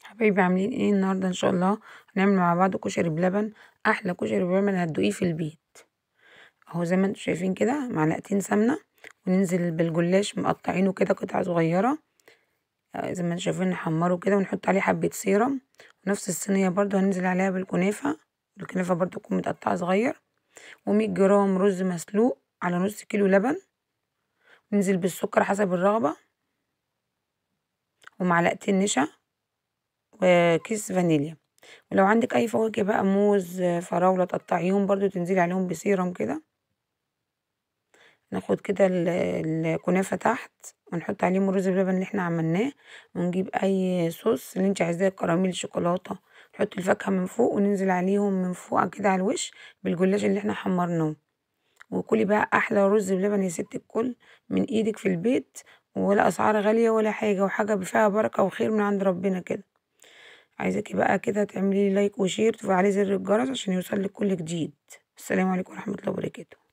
حبايبي عاملين ايه النهارده؟ ان شاء الله هنعمل مع بعض كشري بلبن. احلى كشري بلبن هتدوقيه في البيت. اهو زي ما انتم شايفين كده معلقتين سمنه، وننزل بالجلاش مقطعينه كده قطع صغيره. زي ما انتم شايفين نحمره كده ونحط عليه حبه سيرم. ونفس الصينيه برضو هننزل عليها بالكنافه. الكنافه برضو تكون متقطعه صغير. و100 جرام رز مسلوق على نص كيلو لبن. ننزل بالسكر حسب الرغبه. ومعلقتين نشا. وكيس فانيليا. ولو عندك اي فواكه بقى موز فراولة تقطعيهم برضو تنزلي عليهم بسيرم كده. ناخد كده الكنافة تحت، ونحط عليهم الرز بلبن اللي احنا عملناه. ونجيب اي صوص اللي انت عايزاه، كراميل، شوكولاتة. نحط الفاكهة من فوق وننزل عليهم من فوق كده على الوش بالجلاش اللي احنا حمرناه. وكلي بقى احلى رز بلبن يا ست الكل من ايدك في البيت. ولا اسعار غالية ولا حاجة، وحاجة فيها بركة وخير من عند ربنا كده. عايزاكي بقى كده تعملي لي لايك وشير، تفعلي زر الجرس عشان يوصلك كل جديد. السلام عليكم ورحمة الله وبركاته.